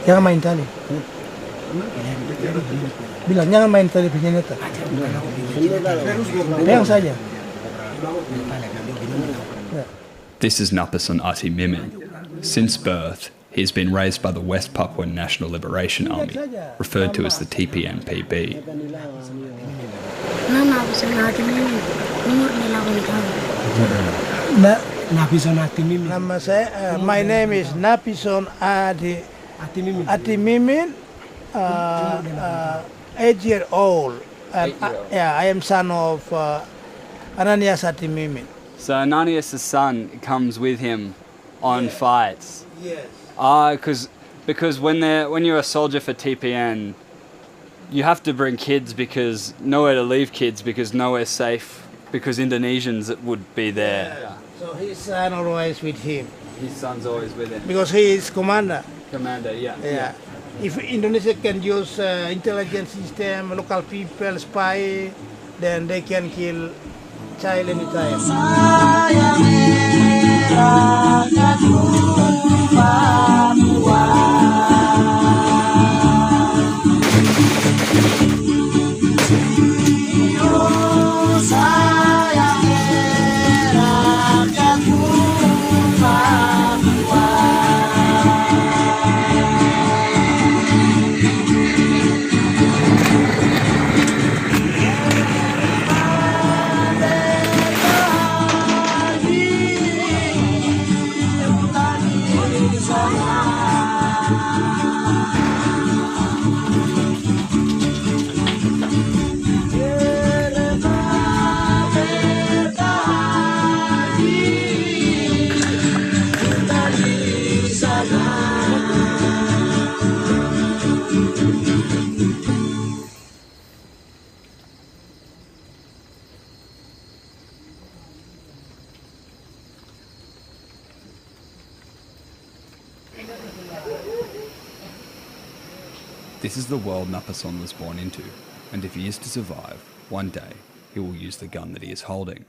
Jangan main tali. Bilang jangan main tali bersenjata. Pegang saja. This is Napason Ati Mimin. Since birth, he has been raised by the West Papuan National Liberation Army, referred to as the TPNPB. My name is Napison Ati Mimin, 8-year-old. And I am son of Ananias Ati Mimin. So Ananias' son comes with him on fights. Yes. Because when you're a soldier for TPN, you have to bring kids because nowhere to leave kids because nowhere's safe because Indonesians would be there. Yeah. So his son always with him. His son's always with him. Because he is commander. Commander, yeah. Yeah. If Indonesia can use intelligence system, local people, spy, then they can kill child anytime. This is the world Napason was born into, and if he is to survive, one day he will use the gun that he is holding.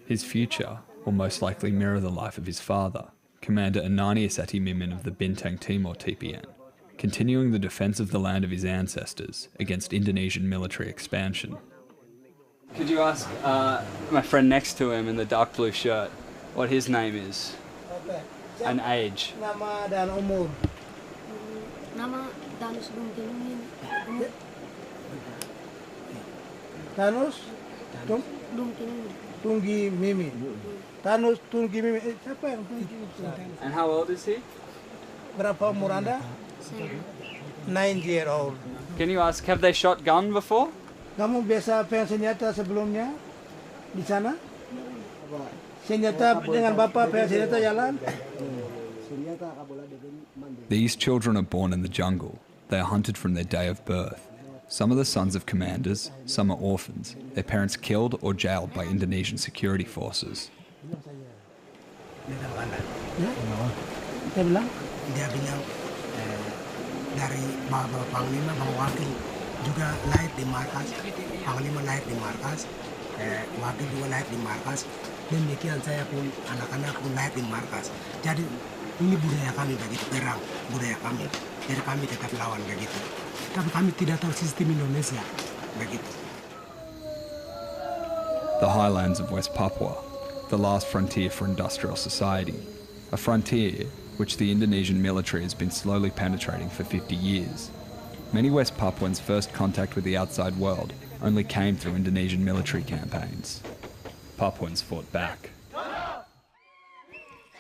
His future will most likely mirror the life of his father, Commander Ananias Ati Mimin of the Bintang Timor TPN, continuing the defence of the land of his ancestors against Indonesian military expansion. Could you ask my friend next to him in the dark blue shirt what his name is? Okay. And age? Nama dan umur. Nama Danus Dungkimin. Tanus Tunggi Mimi. Tanus Tunggi Mimi. Siapa yang Tunggi? And how old is he? Berapa umur Anda? 9-year-old. Can you ask, have they shot gun before? Kamu biasa pegang senjata sebelumnya di sana? Senjata dengan bapak pegang senjata jalan? These children are born in the jungle. They are hunted from their day of birth. Some are the sons of commanders, some are orphans, their parents killed or jailed by Indonesian security forces. Dia bilang dari Bapak Panglima, Bapak Wakil juga lahir di markas, Panglima lahir di markas, Wakil juga lahir di markas, demikian saya pun anak-anak pun lahir di markas. Jadi ini budaya kami begitu, perang budaya kami. Jadi kami tetap lawan begitu. Tapi kami tidak tahu sistem Indonesia begitu. The highlands of West Papua, the last frontier for industrial society, a frontier which the Indonesian military has been slowly penetrating for 50 years. Many West Papuans' first contact with the outside world only came through Indonesian military campaigns. Papuans fought back.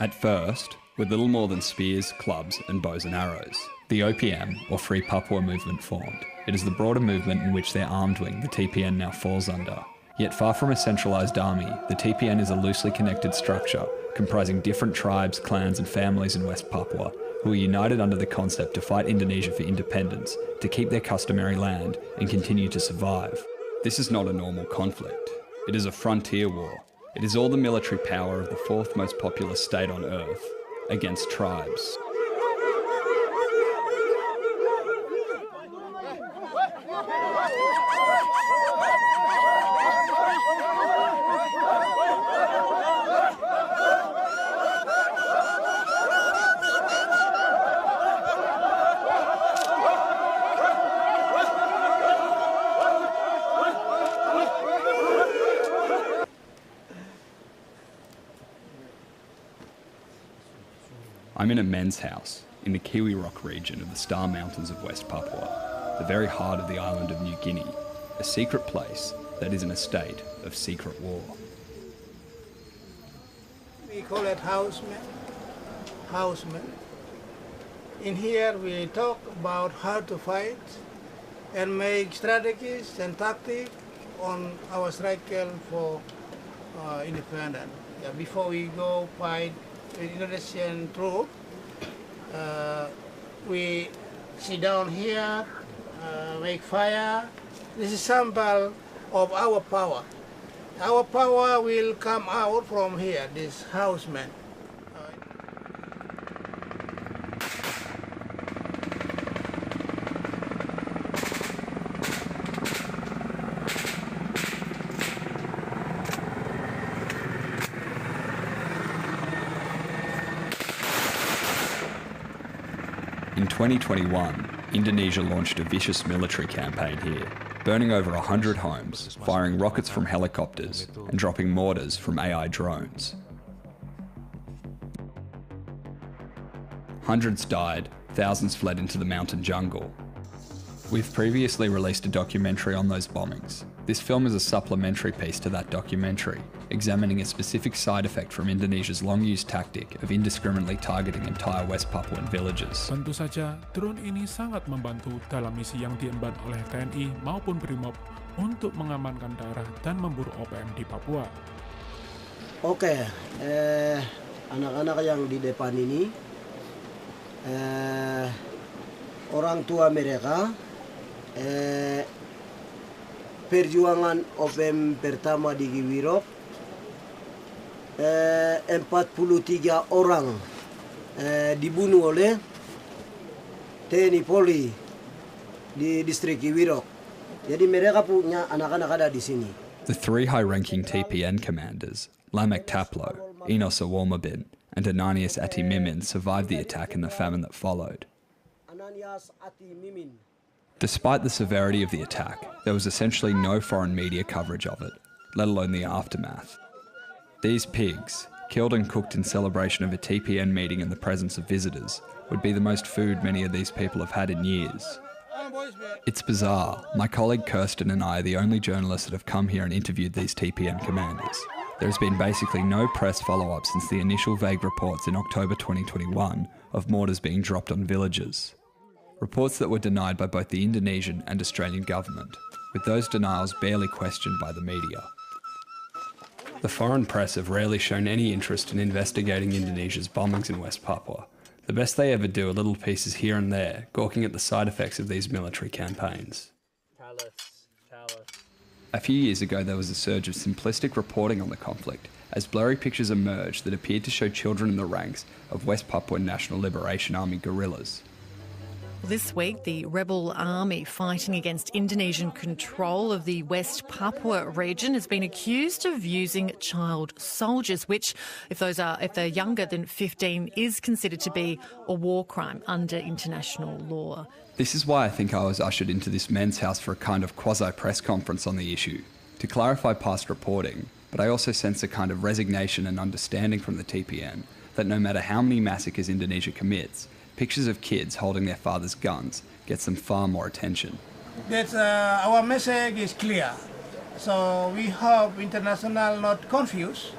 At first, with little more than spears, clubs and bows and arrows, the OPM, or Free Papua movement, formed. It is the broader movement in which their armed wing, the TPN, now falls under. Yet far from a centralised army, the TPN is a loosely connected structure comprising different tribes, clans and families in West Papua who are united under the concept to fight Indonesia for independence, to keep their customary land and continue to survive. This is not a normal conflict. It is a frontier war. It is all the military power of the fourth most populous state on earth against tribes. I'm in a men's house in the Kiwi Rock region of the Star Mountains of West Papua, the very heart of the island of New Guinea, a secret place that is in a state of secret war. We call it houseman. In here we talk about how to fight and make strategies and tactics on our cycle for independence. Yeah, before we go fight with Indonesian troops, we sit down here, make fire. This is sample of our power. Our power will come out from here, this houseman. In 2021, Indonesia launched a vicious military campaign here, burning over 100 homes, firing rockets from helicopters, and dropping mortars from AI drones. Hundreds died, thousands fled into the mountain jungle. We've previously released a documentary on those bombings. This film is a supplementary piece to that documentary, examining a specific side effect from Indonesia's long-used tactic of indiscriminately targeting entire West Papuan villages. Tentu saja, drone ini sangat membantu dalam misi yang diemban oleh TNI maupun BRIMOB untuk mengamankan daerah dan memburu OPM di Papua. Oke, anak-anak yang di depan ini, orang tua mereka, perjuangan OPM pertama di Kiwirok, 43 orang dibunuh oleh TNI Polri di distrik Kiwirok. Jadi mereka punya anak-anak ada di sini. The three high-ranking TPN commanders, Lamek Taplo, Enos Awolmabin, and Ananias Atimimin survived the attack and the famine that followed. Ananias Atimimin. Despite the severity of the attack, there was essentially no foreign media coverage of it, let alone the aftermath. These pigs, killed and cooked in celebration of a TPN meeting in the presence of visitors, would be the most food many of these people have had in years. It's bizarre. My colleague Kirsten and I are the only journalists that have come here and interviewed these TPN commanders. There has been basically no press follow-up since the initial vague reports in October 2021 of mortars being dropped on villages. Reports that were denied by both the Indonesian and Australian government, with those denials barely questioned by the media. The foreign press have rarely shown any interest in investigating Indonesia's bombings in West Papua. The best they ever do are little pieces here and there, gawking at the side effects of these military campaigns. A few years ago there was a surge of simplistic reporting on the conflict, as blurry pictures emerged that appeared to show children in the ranks of West Papua National Liberation Army guerrillas. This week, the rebel army fighting against Indonesian control of the West Papua region has been accused of using child soldiers, which, if they're younger than 15, is considered to be a war crime under international law. This is why I think I was ushered into this men's house for a kind of quasi-press conference on the issue, to clarify past reporting, but I also sense a kind of resignation and understanding from the TPN that no matter how many massacres Indonesia commits, pictures of kids holding their father's guns gets them far more attention. That's, our message is clear. So we hope international not confused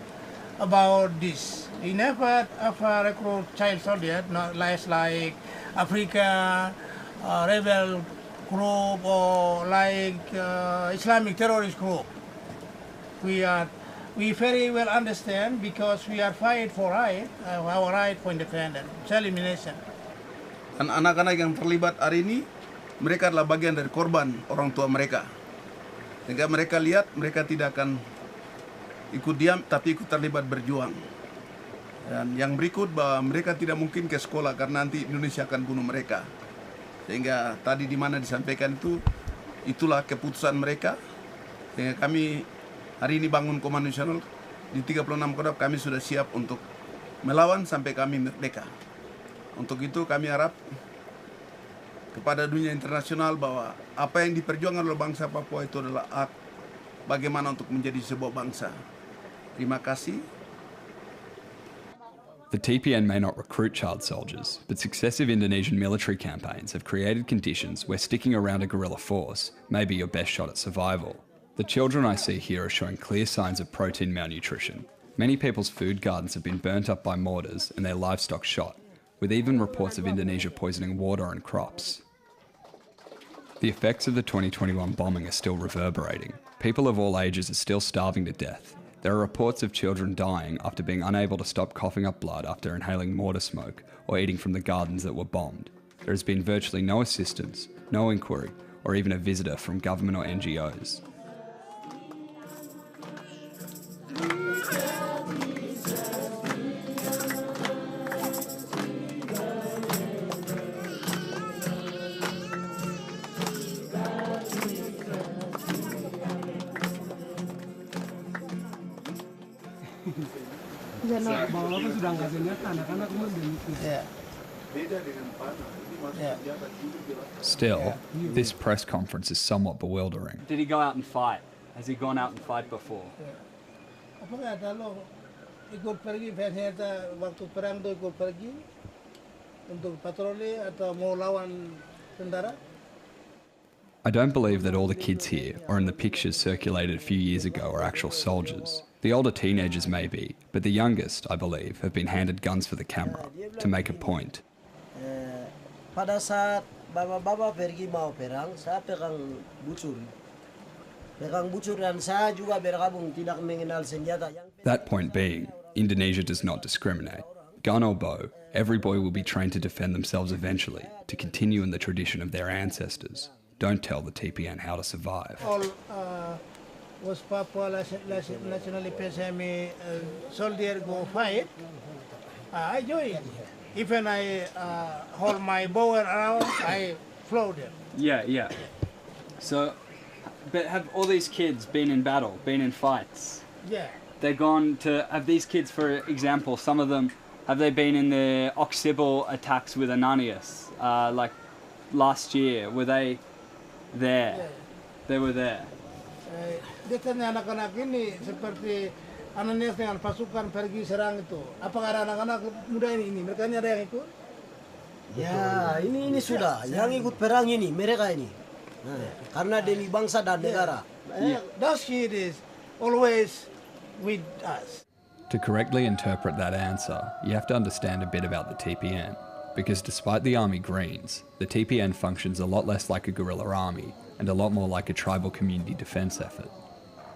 about this. We never ever recruit child soldiers, not like Africa rebel group or like Islamic terrorist group. We very well understand because we are fight for our right for independence, self-elimination. Dan anak-anak yang terlibat hari ini, mereka adalah bagian dari korban orang tua mereka. Sehingga mereka lihat, mereka tidak akan ikut diam, tapi ikut terlibat berjuang. Dan yang berikut, bahwa mereka tidak mungkin ke sekolah karena nanti Indonesia akan bunuh mereka. Sehingga tadi di mana disampaikan itu, itulah keputusan mereka. Sehingga kami hari ini bangun Komando Nasional di 36 Kodam, kami sudah siap untuk melawan sampai kami merdeka. Untuk itu kami harap kepada dunia internasional bahwa apa yang diperjuangkan oleh bangsa Papua itu adalah hak bagaimana untuk menjadi sebuah bangsa. Terima kasih. The TPN may not recruit child soldiers, but successive Indonesian military campaigns have created conditions where sticking around a guerrilla force may be your best shot at survival. The children I see here are showing clear signs of protein malnutrition. Many people's food gardens have been burnt up by mortars and their livestock shot, with even reports of Indonesia poisoning water and crops. The effects of the 2021 bombing are still reverberating. People of all ages are still starving to death. There are reports of children dying after being unable to stop coughing up blood after inhaling mortar smoke or eating from the gardens that were bombed. There has been virtually no assistance, no inquiry, or even a visitor from government or NGOs. Still, this press conference is somewhat bewildering. Did he go out and fight? Has he gone out and fight before? Ikut pergi ternyata waktu perang tu ikut pergi untuk patroli atau mau lawan tentara. I don't believe that all the kids here, or in the pictures circulated a few years ago, are actual soldiers. The older teenagers may be, but the youngest, I believe, have been handed guns for the camera, to make a point. Pada saat bapak-bapak pergi mau perang, saya pegang bucur. Pegang bucur dan saya juga bergabung tidak mengenal senjata. That point being, Indonesia does not discriminate. Gun or bow, every boy will be trained to defend themselves eventually, to continue in the tradition of their ancestors. Don't tell the TPN how to survive. All was Papua nationally PSME soldier go fight. I join. Even I hold my bow around, I float them. Yeah. So, but have all these kids been in battle, been in fights? Yeah. They're gone to, have these kids, for example, some of them, have they been in the Oksibel attacks with Ananias, like last year? Were they there? Yeah. They were there. Biasanya anak-anak ini seperti Ananias dengan pasukan pergi serang itu. Apakah ada anak-anak muda ini? Mereka ini ada yang ikut? Ya, ini sudah. Yang ikut perang ini, mereka ini. Karena demi bangsa dan negara. Those kids is always with us. To correctly interpret that answer, you have to understand a bit about the TPN. Because despite the Army Greens, the TPN functions a lot less like a guerrilla army and a lot more like a tribal community defence effort.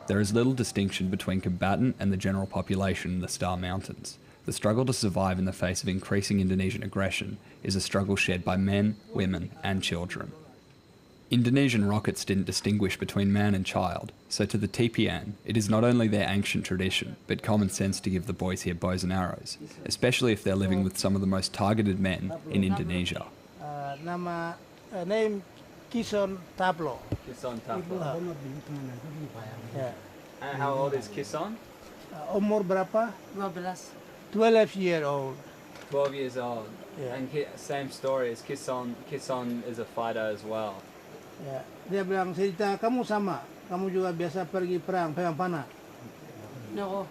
There is little distinction between combatant and the general population in the Star Mountains. The struggle to survive in the face of increasing Indonesian aggression is a struggle shared by men, women and children. Indonesian rockets didn't distinguish between man and child, so to the TPN, it is not only their ancient tradition, but common sense to give the boys here bows and arrows, especially if they're living with some of the most targeted men in Indonesia. Name Kison Tablo. Kison Tablo. And how old is Kison? Umur berapa? 12. 12 years old. 12 years old. Yeah. And same story as Kison. Kison is a fighter as well. Ya, dia bilang cerita kamu sama, kamu juga biasa pergi perang, pegang panah. No.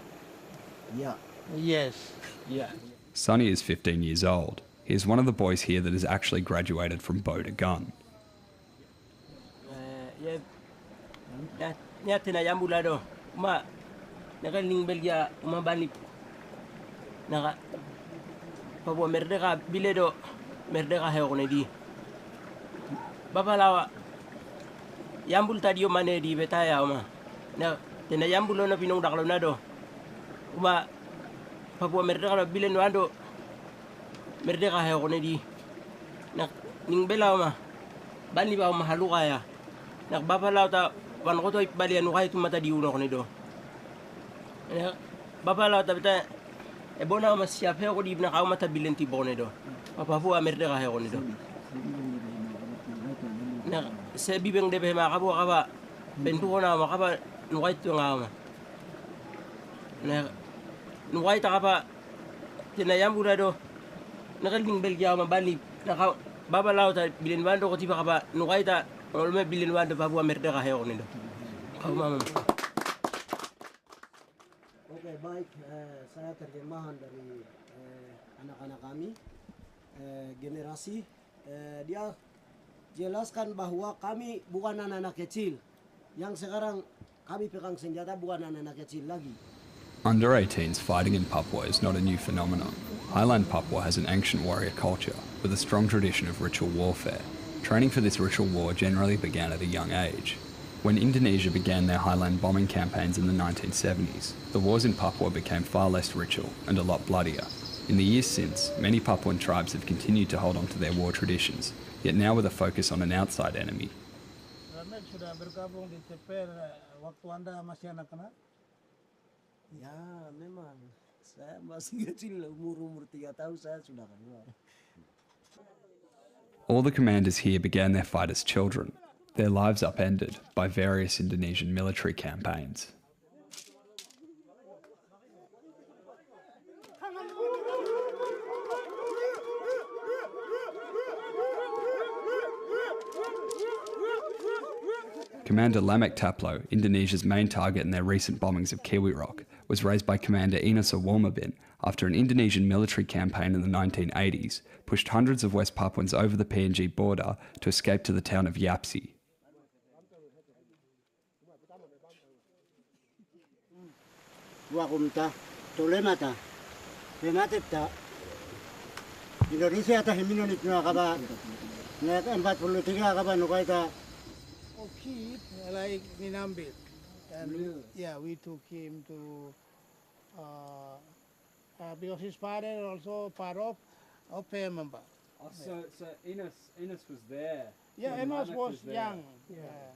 Ya. Yes. Yeah. Sonny is 15 years old. He is one of the boys here that has actually graduated from bow to gun. Ya tinayambula do. Nakaling Belgia umabalik. Naka Papua Merdeka biledo Merdeka heonedi. Babalawa yambul tadi mane di betaya uma. Na tinayambulo na pinong daklo na do. Uma Papua Merdeka bilen wando Merdeka heonedi. Na ning bela uma. Bali ba mahaluka ya. Nak babalaw ta wan ko to balian ko itu mata di uno ko nido. Babalaw ta bita e bona ma siap he ko di na ka mata bilen ti bone do. Papua Merdeka he ko nido. Na se bibeng de be ma ka bo ka ba bentu ko na ma ka ba nuwait to nga ma. Na nuwait ta ka ba tinayambura do. Nakaling Belgia ma bali na ka babalaw ta bilen wando ko ti ba ka ba nuwait ta olme bilen wando Papua Merdeka he ko nido. Oke, baik, saya terjemahan dari anak-anak kami, generasi. Dia jelaskan bahwa kami bukan anak-anak kecil. Yang sekarang kami pegang senjata bukan anak-anak kecil lagi. Under 18s fighting in Papua is not a new phenomenon. Highland Papua has an ancient warrior culture with a strong tradition of ritual warfare. Training for this ritual war generally began at a young age. When Indonesia began their highland bombing campaigns in the 1970s, the wars in Papua became far less ritual and a lot bloodier. In the years since, many Papuan tribes have continued to hold on to their war traditions, yet now with a focus on an outside enemy. Ramek sudah bergabung di TPR waktu Anda masih anak-anak? Ya, memang. Saya masih kecil, umur 3 tahun saya sudah keluar. All the commanders here began their fight as children, their lives upended by various Indonesian military campaigns. Commander Lamek Taplo, Indonesia's main target in their recent bombings of Kiwi Rock, was raised by Commander Ines Awomabin after an Indonesian military campaign in the 1980s pushed hundreds of West Papuans over the PNG border to escape to the town of Yapsi. Wakumta, tolemata, renateta, Indonesia ta himinonit na kaba, na 43 kaba nukaita. Oh, kid, like Ninambit. And yeah, we took him to, because his father also part of OPM member. Oh, so Ines was there. Yeah, when Enos Lamek was there. young.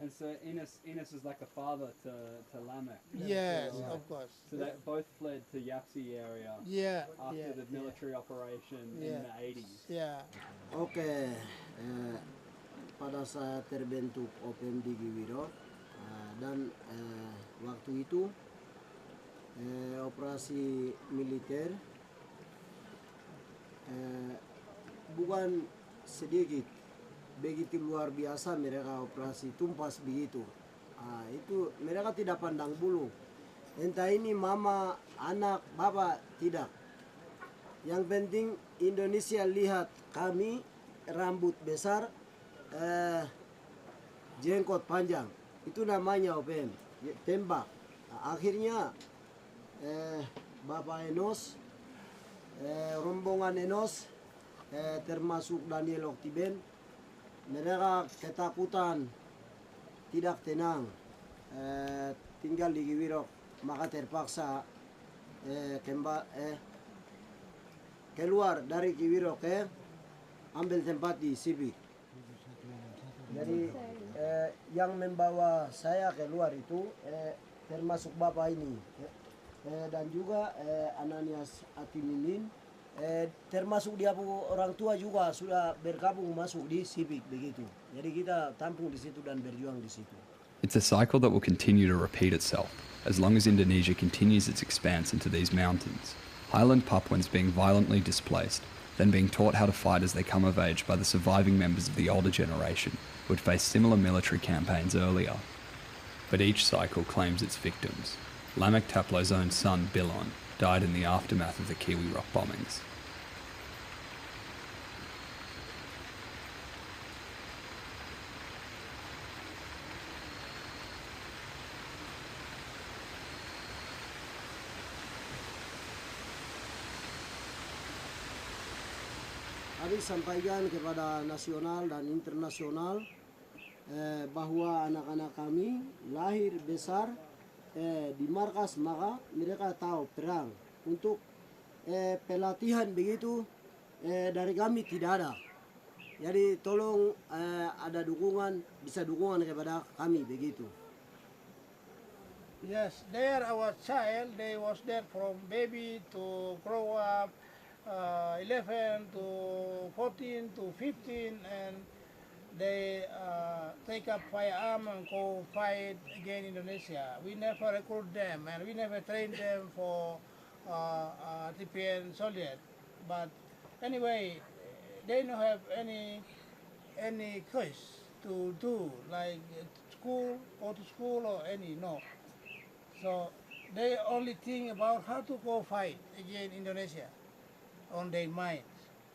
And so Ines is like a father to Lamek. Yes, Right. of course. So they both fled to Yapsi area Yeah, after the military operation in the 80s. Yeah. Oke, pada saat terbentuk OPM di Kiwiro dan waktu itu operasi militer bukan sedikit, begitu luar biasa mereka operasi tumpas begitu. Itu mereka tidak pandang bulu. Entah ini mama, anak, bapak, tidak. Yang penting Indonesia lihat kami rambut besar, jenggot panjang. Itu namanya OPM, tembak. Akhirnya Bapak Enos, rombongan Enos, termasuk Daniel Oktiben, mereka ketakutan, tidak tenang, tinggal di Kiwirok, maka terpaksa keluar dari Kiwirok, ambil tempat di Sibik. Jadi yang membawa saya keluar itu termasuk bapak ini dan juga Ananias Atiminin, termasuk dia orang tua juga sudah bergabung masuk di Sibik begitu. Jadi kita tampung di situ dan berjuang di situ. It's a cycle that will continue to repeat itself as long as Indonesia continues its expanse into these mountains. Highland Papuans being violently displaced, then being taught how to fight as they come of age by the surviving members of the older generation who had faced similar military campaigns earlier. But each cycle claims its victims. Lamek Taplo's own son, Bilon, died in the aftermath of the Kiwi Rock bombings. Kami sampaikan kepada nasional dan internasional bahwa anak-anak kami lahir besar di markas, maka mereka tahu perang. Untuk pelatihan begitu dari kami tidak ada. Jadi tolong ada dukungan, bisa dukungan kepada kami begitu. Yes, they are our child. They was there from baby to grow up, 11 to 14 to 15, and they take up firearm and go fight against Indonesia. We never recruit them and we never train them for TPN soldier. But anyway, they don't have any choice to do like school, go to school or any, no. So They only think about how to go fight against Indonesia on their minds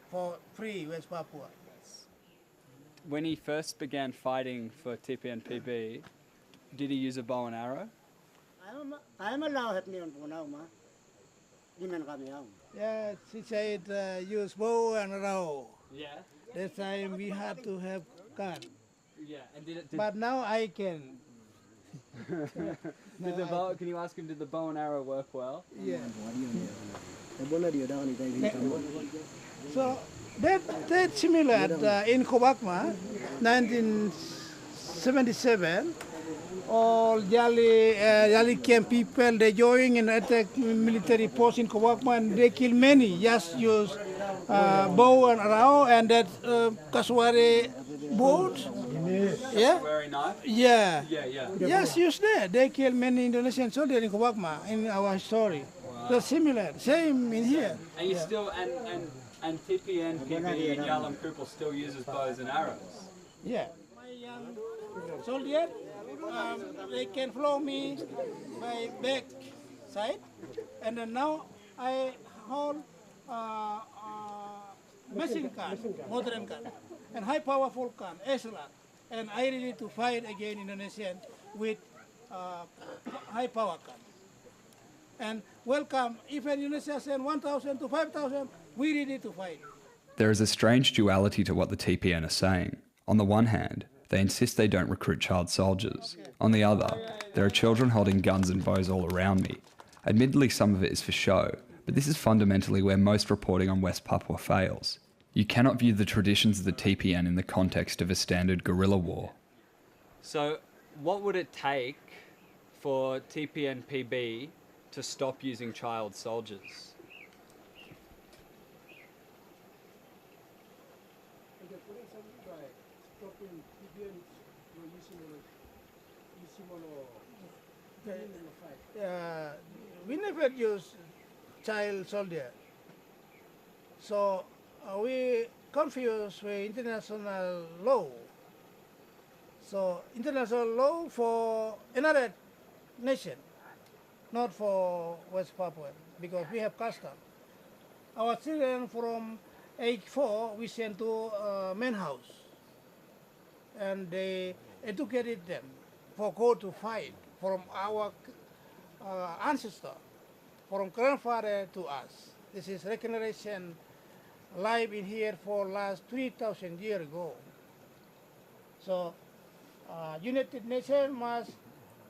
for free West Papua. When he first began fighting for TPNPB, did he use a bow and arrow? I'm allowed to po now, ma. Di man kami ang. Yeah, she said use bow and arrow. Yeah. That time we had to have gun. Yeah, and did But now I can. Can you ask him, did the bow and arrow work well? Yeah. So that's similar in Kobakma, 1977. All Yali camp people, they join and attack military post in Kobakma, and they kill many. Just use bow and arrow and that Kaswari boat. Yeah. Very nice. Yeah. Yeah. Yes, use that. They kill many Indonesian soldiers in Kobakma in our story. Wow. That's similar. Same in here. And you still and TPNPB and Yalam Kupal still uses bows and arrows. Yeah. My young soldier, they can follow me by back side, and then now I hold machine gun, modern gun, and high powerful gun, SLR, and I ready to fight against Indonesian with high power gun. And welcome, if Indonesia send 1,000 to 5,000, we ready to fight. There is a strange duality to what the TPN are saying. On the one hand, they insist they don't recruit child soldiers. On the other, there are children holding guns and bows all around me. Admittedly, some of it is for show, but this is fundamentally where most reporting on West Papua fails. You cannot view the traditions of the TPN in the context of a standard guerrilla war. So, what would it take for TPNPB to stop using child soldiers? We never use child soldier. So we confuse with international law. So international law for another nation, not for West Papua, because we have custom. Our children from age 4, we send to main house, and they educated them for go to fight from our ancestor, from grandfather to us. This is regeneration life in here for last 3,000 years ago. So United Nations must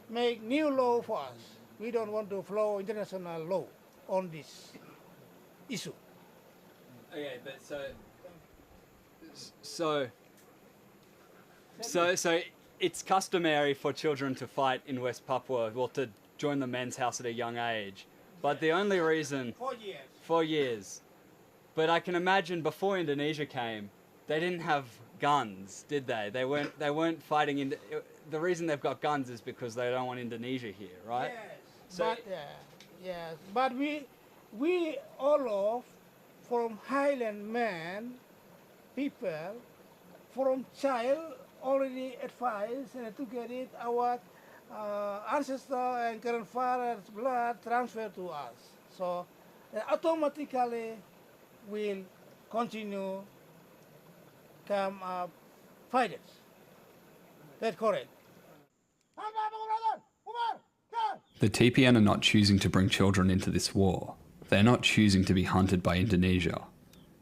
make new law for us. We don't want to follow international law on this issue. Okay, but so it's customary for children to fight in West Papua, well, to join the men's house at a young age. But the only reason... 4 years. 4 years. But I can imagine before Indonesia came, they didn't have guns, did they? They weren't fighting in... The reason they've got guns is because they don't want Indonesia here, right? Yes, So, but, yes, but we all of from Highland man people from child already advised and educated our ancestor and grandfather's blood transferred to us. So automatically will continue come fighters. That's correct. The TPN are not choosing to bring children into this war. They are not choosing to be hunted by Indonesia.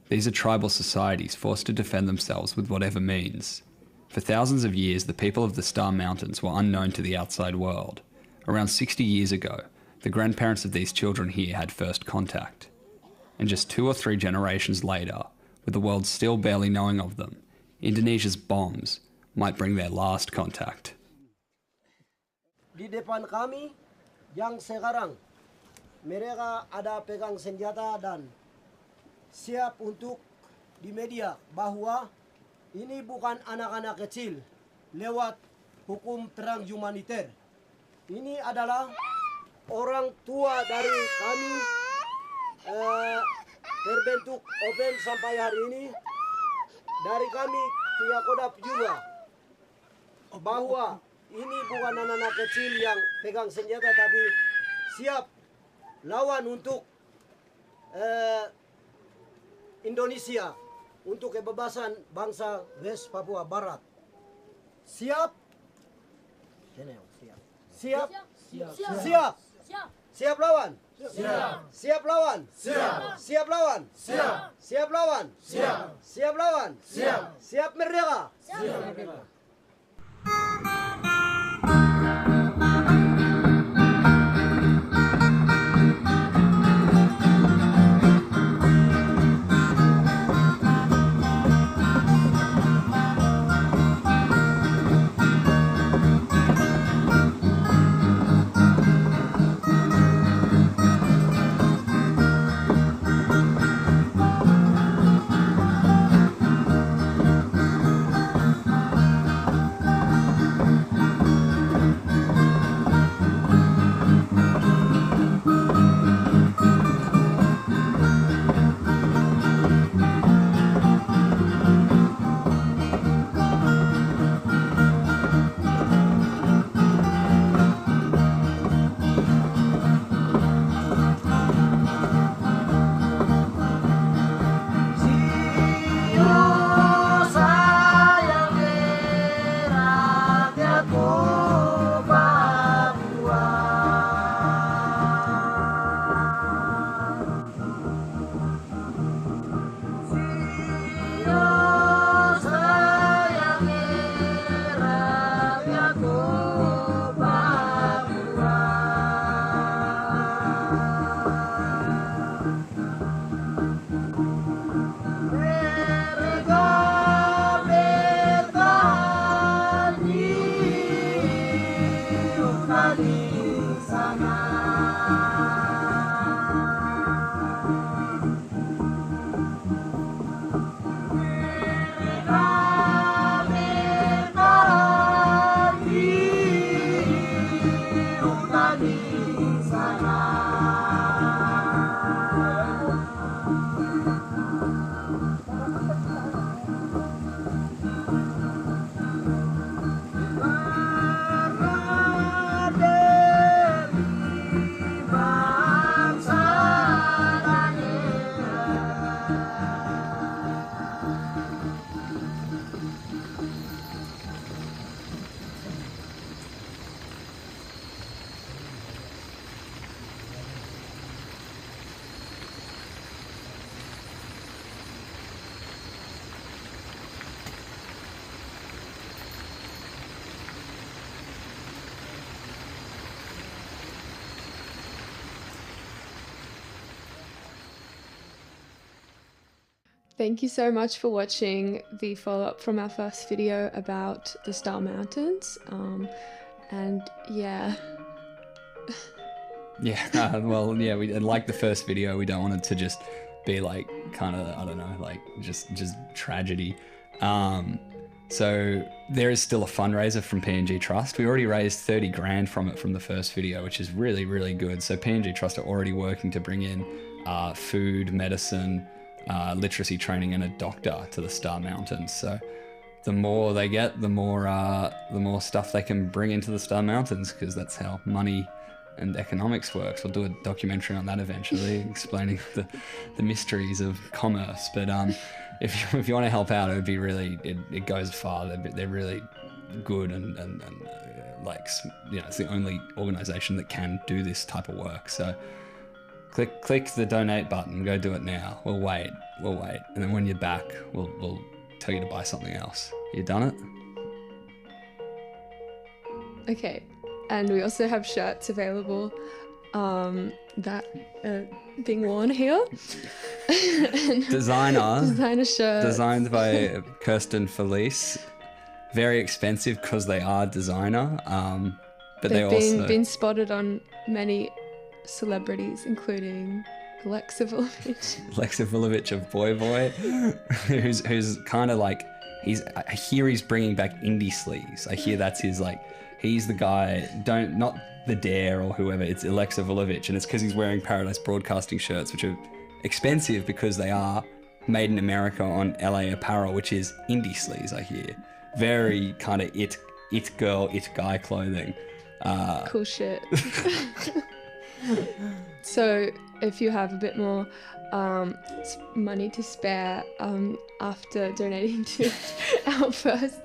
These are tribal societies forced to defend themselves with whatever means. For thousands of years, the people of the Star Mountains were unknown to the outside world. Around 60 years ago, the grandparents of these children here had first contact. And just 2 or 3 generations later, with the world still barely knowing of them, Indonesia's bombs might bring their last contact. Di depan kami yang sekarang mereka ada pegang senjata dan siap untuk di media bahwa ini bukan anak-anak kecil lewat hukum perang humaniter. Ini adalah orang tua dari kami terbentuk OPM sampai hari ini. Dari kami Tiakodap juga bahwa ini bukan anak-anak kecil yang pegang senjata, tapi siap lawan untuk Indonesia, untuk kebebasan bangsa West Papua Barat. Siap? Siap? Siap? Siap lawan? Siap lawan? Siap lawan? Siap lawan? Siap lawan? Siap merdeka? Thank you so much for watching the follow-up from our first video about the Star Mountains. And yeah. Yeah, well, yeah, we like the first video. We don't want it to just be like kind of, I don't know, like just tragedy. So there is still a fundraiser from PNG Trust. We already raised 30 grand from it from the first video, which is really, really good. So PNG Trust are already working to bring in food, medicine, literacy training, and a doctor to the Star Mountains. So the more they get, the more stuff they can bring into the Star Mountains, because that's how money and economics works. We'll do a documentary on that eventually, explaining the mysteries of commerce. But if you want to help out, it would be really, it goes far. They're really good and like, you know, it's the only organization that can do this type of work. So click the donate button, go do it now. We'll wait. And then when you're back, we'll tell you to buy something else. You done it? Okay. And we also have shirts available that are being worn here. Designer shirts. Designed by Kirsten Felice. Very expensive because they are designer. But they've also been spotted on many celebrities, including Alexa Vulovic of Boy Boy, who's kind of like, I hear he's bringing back indie sleeves. I hear that's his, like, he's the guy, not the Dare or whoever, it's Alexa Vulovic, and it's because he's wearing Paradise Broadcasting shirts, which are expensive because they are made in America on LA apparel, which is indie sleeves, I hear. Very kind of it girl, it guy clothing. Cool shit. So if you have a bit more money to spare after donating to our first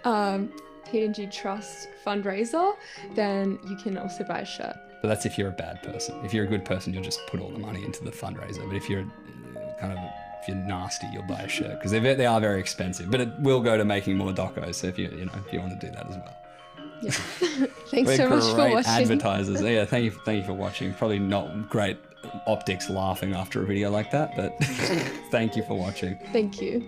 PNG Trust fundraiser, then you can also buy a shirt. But that's if you're a bad person. If you're a good person, you'll just put all the money into the fundraiser. But if you're if you're nasty, you'll buy a shirt, because they are very expensive. But it will go to making more docos. So if you want to do that as well. Yeah. Thanks so much for watching. Advertisers. Yeah, thank you for watching. Probably not great optics laughing after a video like that, but thank you for watching. Thank you.